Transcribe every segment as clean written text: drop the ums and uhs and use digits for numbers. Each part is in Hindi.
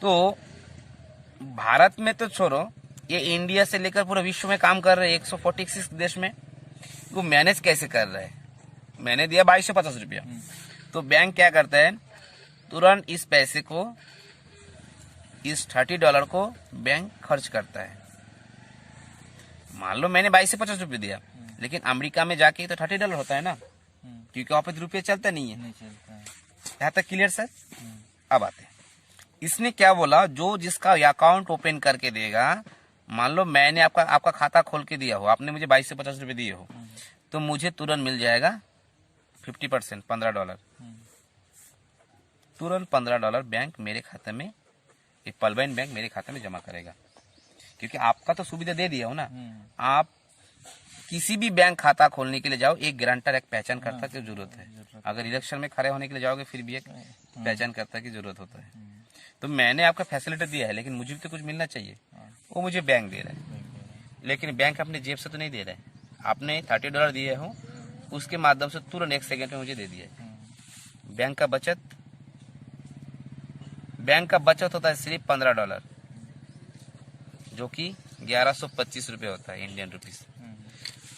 तो भारत में तो छोड़ो, ये इंडिया से लेकर पूरे विश्व में काम कर रहे हैं 146 देश में। वो मैनेज कैसे कर रहे हैं? मैंने दिया 2250 रुपया, तो बैंक क्या करता है, तुरंत इस पैसे को, इस $30 को बैंक खर्च करता है। मान लो मैंने 2250 रुपये दिया, लेकिन अमेरिका में जाके तो $30 होता है ना, क्योंकि वहां पे रुपये चलता नहीं है। यहाँ तक क्लियर सर? अब आते हैं, इसने क्या बोला, जो जिसका अकाउंट ओपन करके देगा, मान लो मैंने आपका खाता खोल के दिया हो, आपने मुझे 22 से 50 रुपए दिए हो, तो मुझे तुरंत मिल जाएगा 50%, $15। तुरंत $15 बैंक मेरे खाते में, एक पलवैन बैंक मेरे खाते में जमा करेगा, क्योंकि आपका तो सुविधा दे दिया हो ना। आप किसी भी बैंक खाता खोलने के लिए जाओ, एक गारंटर, एक पहचानकर्ता की जरूरत है। अगर इलेक्शन में खड़े होने के लिए जाओगे, फिर भी एक पहचानकर्ता की जरूरत होता है। तो मैंने आपका फैसिलिटी दिया है, लेकिन मुझे भी तो कुछ मिलना चाहिए। वो मुझे बैंक दे रहा है, लेकिन बैंक अपने जेब से तो नहीं दे रहा है। आपने $30 दिए हो, उसके माध्यम से तुरंत 1 सेकंड में मुझे दे दिया है। बैंक का बचत होता है सिर्फ $15, जो कि 1125 रुपये होता है इंडियन रुपीज।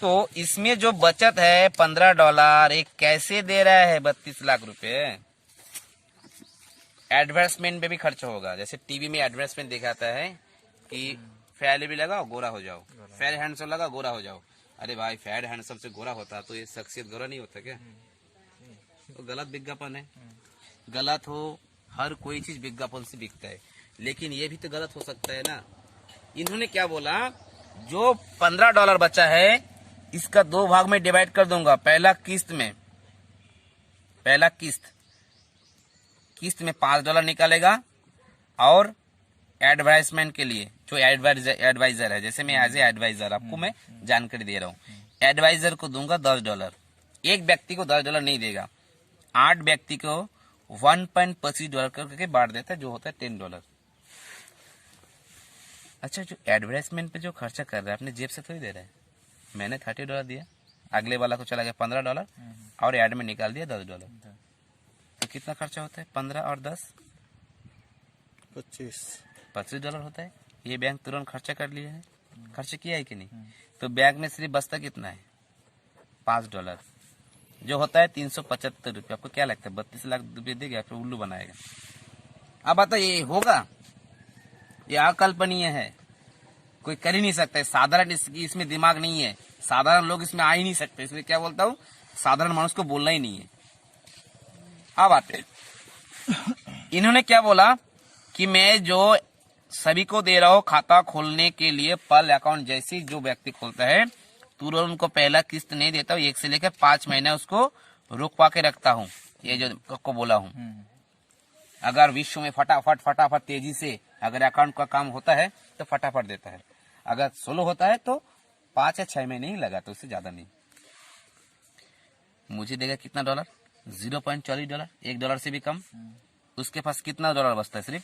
तो इसमें जो बचत है $15, एक कैसे दे रहा है 32 लाख रुपए? एडवर्टाइजमेंट पे भी खर्च होगा। जैसे टीवी में एडवर्टाइजमेंट दिखाता है कि फेयर भी लगाओ, गोरा हो जाओ, फेयर हैंडसम लगाओ, गोरा हो जाओ। अरे भाई, फेयर हैंडसम से गोरा होता तो ये शख्सियत गोरा नहीं होता क्या? तो गलत विज्ञापन है। गलत हो, हर कोई चीज विज्ञापन से बिकता है, लेकिन ये भी तो गलत हो सकता है ना। इन्होंने क्या बोला, जो $15 बचा है, इसका 2 भाग में डिवाइड कर दूंगा। पहला किस्त में $5 निकालेगा, और एडवर्टाइजमेंट के लिए जो एडवाइजर है, जैसे मैं एज ए एडवाइजर आपको मैं जानकारी दे रहा हूँ, एडवाइजर को दूंगा $10। एक व्यक्ति को $10 नहीं देगा, 8 व्यक्ति को $1.25 करके बांट देता है, जो होता है $10। अच्छा, जो एडवर्टाइजमेंट पे जो खर्चा कर रहा है अपने जेब से थोड़ी दे रहा है। मैंने $30 दिया, अगले वाला को चला गया $15, और एड में निकाल दिया $10। तो कितना खर्चा होता है? 15 और 10 $25 होता है। ये बैंक तुरंत खर्चा कर लिया है। खर्चा किया है कि नहीं? तो बैंक में सिर्फ बचता कितना है? $5, जो होता है 375 रुपये। आपको क्या लगता है 32 लाख रुपये देगा, फिर उल्लू बनाएगा? अब बताइए, ये होगा? ये अकल्पनीय है, कोई कर ही नहीं सकता है। साधारण इसमें दिमाग नहीं है, साधारण लोग इसमें आ ही नहीं सकते। इसलिए क्या बोलता हूँ, साधारण मानुष को बोलना ही नहीं है। अब आते, इन्होंने क्या बोला कि मैं जो सभी को दे रहा हूँ खाता खोलने के लिए, पल अकाउंट जैसे जो व्यक्ति खोलता है, तुरंत उनको पहला किस्त नहीं देता हूँ, 1 से लेकर 5 महीने उसको रुकवा के रखता हूँ। ये जो को बोला हूँ, अगर विश्व में फटाफट तेजी से अगर अकाउंट का काम होता है तो फटाफट देता है। अगर स्लो होता है तो 5 या 6 महीने ही लगाता, उससे ज्यादा नहीं। मुझे देगा कितना $? $0.40, $1 से भी कम। उसके पास कितना $? बचता है? सिर्फ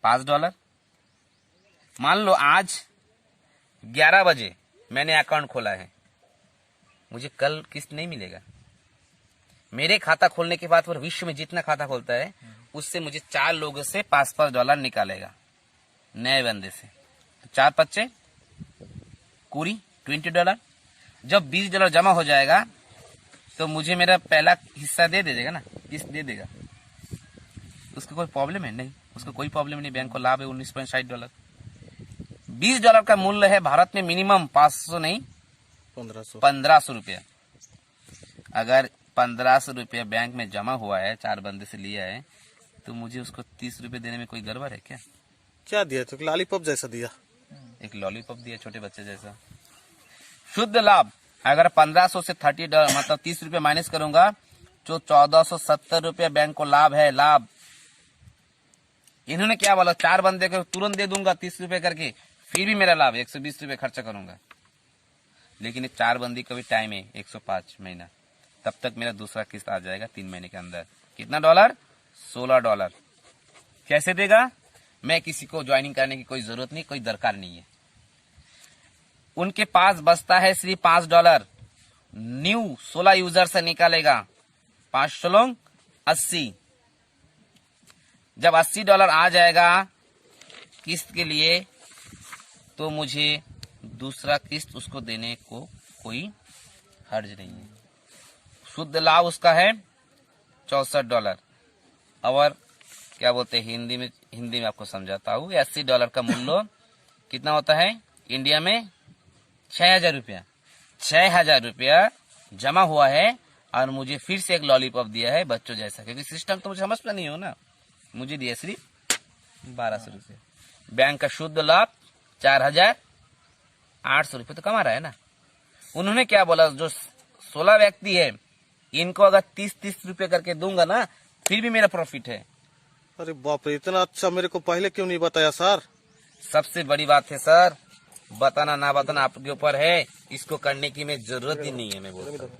$5। मान लो आज 11 बजे मैंने अकाउंट खोला है, मुझे कल किस्त नहीं मिलेगा। मेरे खाता खोलने के बाद पूरे विश्व में जितना खाता खोलता है, उससे मुझे 4 लोगों से $5 निकालेगा, नए बंदे से। तो 4 पच्चे कुरी $20। जब $20 जमा हो जाएगा तो मुझे मेरा पहला हिस्सा दे देगा ना, किस्त दे देगा। उसको कोई प्रॉब्लम है? नहीं, उसको कोई प्रॉब्लम नहीं। बैंक को लाभ है $19.60। $20 का मूल्य है भारत में मिनिमम 500 नहीं 1500 रुपया। अगर 1500 रुपया बैंक में जमा हुआ है, 4 बंदे से लिया है, तो मुझे उसको 30 रुपए देने में कोई गड़बड़ है क्या? क्या दिया? तो लॉलीपॉप जैसा दिया, एक लॉलीपॉप दिया छोटे बच्चे जैसा। शुद्ध लाभ अगर 1500 से $30 मतलब 30 रुपये माइनस करूंगा, जो 1470 रुपये बैंक को लाभ है। लाभ इन्होंने क्या बोला, 4 बंदे को तुरंत दे दूंगा 30 रुपये करके, फिर भी मेरा लाभ 120 रुपये खर्चा करूंगा। लेकिन 4 बंदी का भी टाइम है 105 महीना, तब तक मेरा दूसरा किस्त आ जाएगा 3 महीने के अंदर। कितना $? $16। कैसे देगा? मैं किसी को ज्वाइनिंग करने की कोई जरूरत नहीं, कोई दरकार नहीं है। उनके पास बचता है सिर्फ $5। न्यू 16 यूजर से निकालेगा, 5 16 80। जब $80 आ जाएगा किस्त के लिए तो मुझे दूसरा किस्त उसको देने को कोई हर्ज नहीं है। शुद्ध लाभ उसका है $64। और क्या बोलते हैं हिंदी में आपको समझाता हूँ। $80 का मूल्य कितना होता है इंडिया में? 6,000 रुपया। 6,000 रुपया जमा हुआ है और मुझे फिर से एक लॉलीपॉप दिया है बच्चों जैसा, क्योंकि सिस्टम तो मुझे समझता नहीं हो ना। मुझे दिया सिर्फ 1200 रुपये। बैंक का शुद्ध लाभ 4,800 रुपये तो कमा रहा है ना। उन्होंने क्या बोला, जो 16 व्यक्ति है इनको अगर 30-30 रुपये करके दूंगा ना फिर भी मेरा प्रॉफिट है। अरे बाप रे, इतना अच्छा मेरे को पहले क्यों नहीं बताया सर? सबसे बड़ी बात है सर, बताना ना बताना आपके ऊपर है। इसको करने की मैं जरूरत ही नहीं है। मैं बोलता हूँ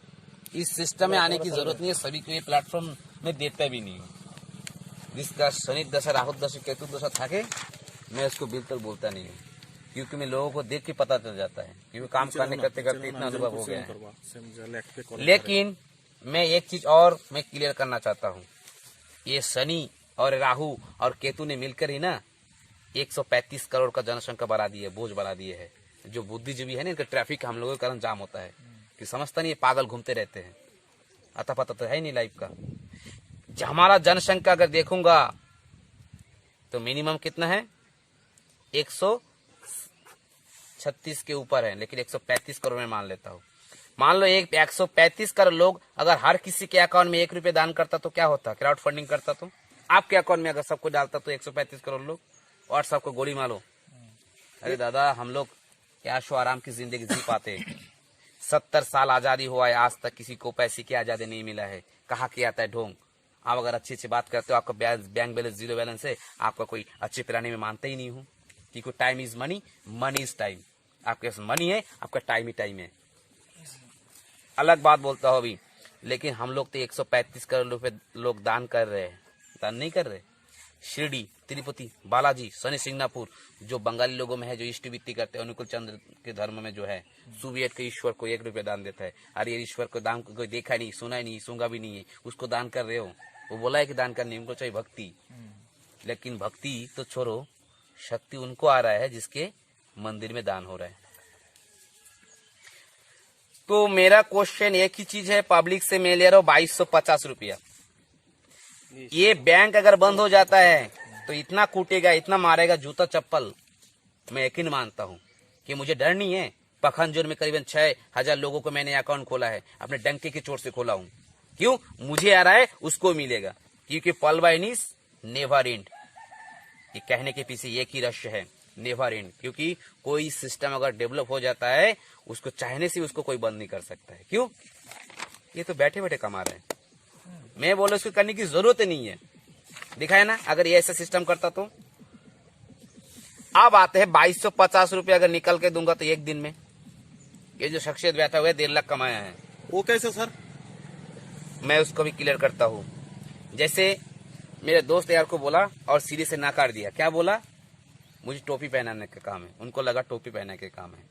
इस सिस्टम में आने की जरूरत नहीं है। सभी को ये प्लेटफॉर्म में देता भी नहीं हूँ। जिसका शनि दशा, राहु दशा, केतु दशा थाके मैं उसको बिल्कुल बोलता नहीं हूँ, क्योंकि मैं लोगों को देख के पता चल जाता है, क्योंकि काम करने करते करते इतना अनुभव हो गया है। लेकिन मैं एक चीज और मैं क्लियर करना चाहता हूँ, ये शनि और राहु और केतु ने मिलकर ही ना 135 करोड़ का जनसंख्या बढ़ा दी है, बोझ बढ़ा दिए है। जो बुद्धिजीवी है ना, इनका ट्रैफिक हम लोगों के कारण जाम होता है कि समझता नहीं है, पागल घूमते रहते हैं, अता पता तो है नहीं लाइफ का। हमारा जनसंख्या अगर देखूंगा तो मिनिमम कितना है, 136 के ऊपर है, लेकिन 135 करोड़ में मान लेता हूँ। मान लो 135 करोड़ लोग अगर हर किसी के अकाउंट में 1 रुपये दान करता तो क्या होता, क्राउड फंडिंग करता तो आपके अकाउंट में अगर सबको डालता तो 135 करोड़ लोग और सबको गोली मारो। अरे दादा, हम लोग क्या शो आराम की जिंदगी जी पाते। 70 साल आजादी हुआ है, आज तक किसी को पैसे की आजादी नहीं मिला है। कहाँ किया आता है ढोंग। आप अगर अच्छी अच्छी बात करते हो, आपका बैंक बैलेंस 0 बैलेंस है, आपका कोई अच्छे पिराने में मानते ही नहीं हूँ, क्योंकि time is money, money is time. आपके पास मनी है, आपका टाइम ही टाइम है। अलग बात बोलता हो अभी, लेकिन हम लोग तो 135 करोड़ रुपए लोग दान कर रहे हैं। दान नहीं कर रहे। शिरडी, तिरुपति, बालाजी, शनि सिंगनापुर, जो बंगाली लोगों में है, जो इष्ट वित्ती करते हैं, अनुकूल चंद्र के धर्म में जो है, सुवियत के ईश्वर को 1 रुपया दान देता है। अरे ये ईश्वर को दान कोई देखा नहीं, सुना नहीं, सूंगा भी नहीं है, उसको दान कर रहे हो। वो बोला है कि दान करने उनको चाहिए भक्ति, लेकिन भक्ति तो छोड़ो, शक्ति उनको आ रहा है जिसके मंदिर में दान हो रहा है। तो मेरा क्वेश्चन एक ही चीज है, पब्लिक से मैं ले रहा हूँ 2250 रुपया। ये बैंक अगर बंद हो जाता है तो इतना कूटेगा, इतना मारेगा, जूता चप्पल। मैं यकीन मानता हूँ कि मुझे डर नहीं है। पखानजोर में करीबन 6,000 लोगों को मैंने अकाउंट खोला है, अपने डंके की चोट से खोला हूँ। क्यों? मुझे आ रहा है, उसको मिलेगा, क्योंकि पल बाय नीस नेवर एंड। ये कहने के पीछे एक ही रहस्य है, नेवर एंड। क्योंकि कोई सिस्टम अगर डेवलप हो जाता है, उसको चाहने से उसको कोई बंद नहीं कर सकता है। क्यों? ये तो बैठे बैठे कमा रहे हैं। मैं बोला उसको करने की जरूरत नहीं है। दिखाए ना, अगर ये ऐसा सिस्टम करता तो। अब आते हैं 2250 रुपये अगर निकल के दूंगा तो एक दिन में ये जो शख्सियत बैठा हुआ है 1.5 लाख कमाया है। वो कैसे सर? मैं उसको भी क्लियर करता हूँ। जैसे मेरे दोस्त यार को बोला और सीधे से नकार दिया। क्या बोला? मुझे टोपी पहनाने का काम है। उनको लगा टोपी पहनने के काम है,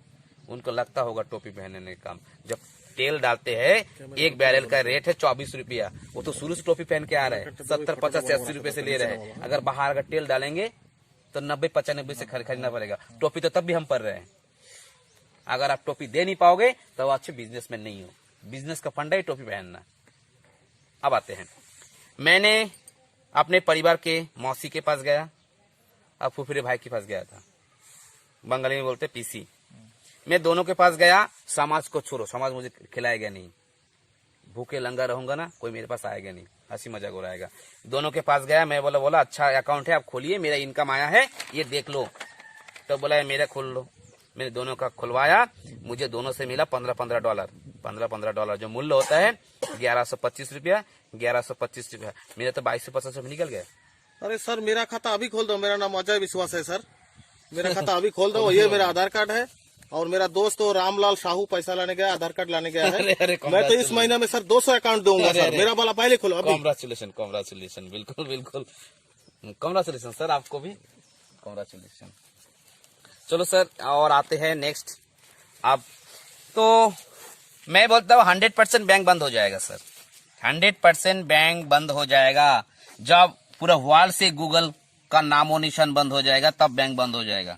उनको लगता होगा टोपी पहनने का काम। जब तेल डालते हैं, एक बैरल का रेट है 24 रुपया, वो तो शुरू से टोपी पहन के आ रहे हैं, 70, 50, 80 रुपए से ले रहे हैं। अगर बाहर अगर तेल डालेंगे तो 90, 95 से खरीदना पड़ेगा। टोपी तो तब भी हम पर रहे हैं। अगर आप टोपी दे नहीं पाओगे तो अच्छे बिजनेसमैन नहीं हो। बिजनेस का फंडा ही टोपी पहनना। अब आते हैं, मैंने अपने परिवार के मौसी के पास गया, अब फुफरे भाई के पास गया था, बंगाली में बोलते पीसी। मैं दोनों के पास गया। समाज को छोड़ो, समाज मुझे खिलाएगा नहीं, भूखे लंगा रहूंगा ना, कोई मेरे पास आएगा नहीं, हंसी मजाक उड़ाएगा। दोनों के पास गया। मैं बोला अच्छा अकाउंट है, आप खोलिए, मेरा इनकम आया है, ये देख लो। तो बोला मेरा खोल लो। मैंने दोनों का खुलवाया। मुझे दोनों से मिला $15 $15 जो मूल्य होता है 1125 रुपया। 1125 रुपया मेरा तो 2250 रुपये निकल गया। अरे सर, मेरा खाता अभी खोल दो। मेरा नाम अजय विश्वास है सर। मेरा खाता अभी खोल दो। ये मेरा आधार कार्ड है और मेरा दोस्त तो रामलाल साहू पैसा लाने गया, आधार कार्ड लाने गया है। मैं तो इस महीने में सर 200 अकाउंट दूंगा सर। मेरा वाला पहले खोलो अभी। कांग्रेचुलेशन, बिल्कुल बिल्कुल कांग्रेचुलेशन सर, आपको भी कांग्रेचुलेशन। चलो सर, और आते हैं नेक्स्ट। अब तो मैं बोलता हूँ 100% बैंक बंद हो जाएगा सर। 100% बैंक बंद हो जाएगा। जब पूरा वर्ल्ड से गूगल का नामो निशान बंद हो जाएगा तब बैंक बंद हो जाएगा।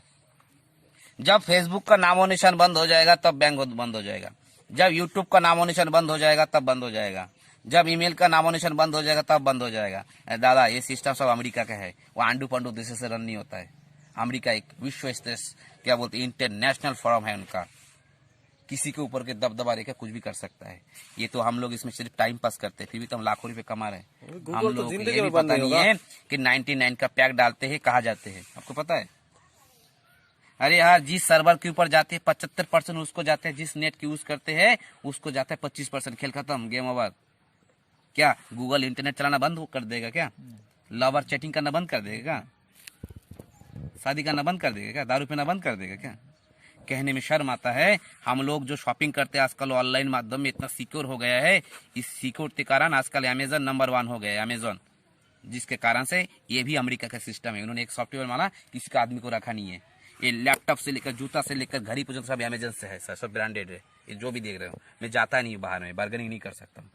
जब फेसबुक का नामो निशान बंद हो जाएगा तब बैंक बंद हो जाएगा। जब यूट्यूब का नामो निशान बंद हो जाएगा तब बंद हो जाएगा। जब ईमेल का नामो निशान बंद हो जाएगा तब बंद हो जाएगा। दादा ये सिस्टम सब अमेरिका का है, वो आंडू पंडू देश से रन नहीं होता है। अमेरिका एक विश्व स्तर क्या बोलते इंटरनेशनल फॉर्म है उनका, किसी के ऊपर के दबदबा रेखा कुछ भी कर सकता है। ये तो हम लोग इसमें सिर्फ टाइम पास करते हैं, फिर भी तो हम लाखों रुपए कमा रहे हैं। हम लोग को ये भी पता नहीं है कि 99 का पैक डालते हैं कहाँ जाते हैं, आपको पता है? अरे यार जिस सर्वर के ऊपर जाते हैं 75% उसको जाते हैं, जिस नेट की यूज करते हैं उसको जाता है 25%। खेल खत्म, गेम ओवर। क्या गूगल इंटरनेट चलाना बंद कर देगा क्या? लवर चैटिंग करना बंद कर देगा क्या? शादी करना बंद कर देगा क्या? दारू पीना बंद कर देगा क्या? कहने में शर्म आता है। हम लोग जो शॉपिंग करते हैं आजकल ऑनलाइन माध्यम में इतना सिक्योर हो गया है, इस सिक्योर के कारण आजकल अमेजन नंबर 1 हो गया है, अमेजन। जिसके कारण से ये भी अमेरिका का सिस्टम है। उन्होंने एक सॉफ्टवेयर माना, किसी का आदमी को रखा नहीं है। ये लैपटॉप से लेकर जूता से लेकर घड़ी पर्यंत सब अमेजन से है सर, सब ब्रांडेड है। ये जो भी देख रहे हो, मैं जाता नहीं बाहर में, बार्गेनिंग नहीं कर सकता हूँ।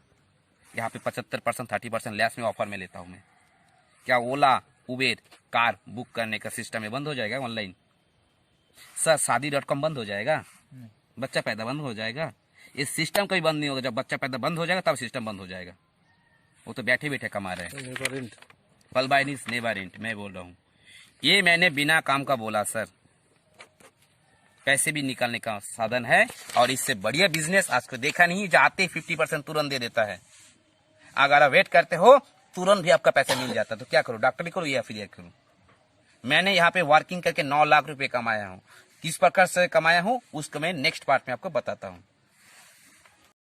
यहाँ पे 75% 30% लेस में ऑफर में लेता हूँ मैं। क्या ओला उबेर कार बुक करने का सिस्टम है बंद हो जाएगा ऑनलाइन? सर शादी.com बंद हो जाएगा, बच्चा पैदा बंद हो जाएगा। इस सिस्टम कभी बंद नहीं होगा। जब बच्चा पैदा बंद हो जाएगा तब सिस्टम बंद हो जाएगा। वो तो बैठे बैठे कमा रहे हैं। पल बाय नीस नेवर एंड, मैं बोल रहा हूँ। ये मैंने बिना काम का बोला सर। पैसे भी निकालने का साधन है और इससे बढ़िया बिजनेस आज को देखा नहीं। जाते 50% तुरंत दे देता है। अगर आप वेट करते हो तुरंत भी आपका पैसा मिल जाता। तो क्या करो, डॉक्टरी करो या फिर करो। मैंने यहाँ पे वर्किंग करके 9 लाख रुपए कमाया हूँ। किस प्रकार से कमाया हूँ उसको मैं नेक्स्ट पार्ट में आपको बताता हूँ।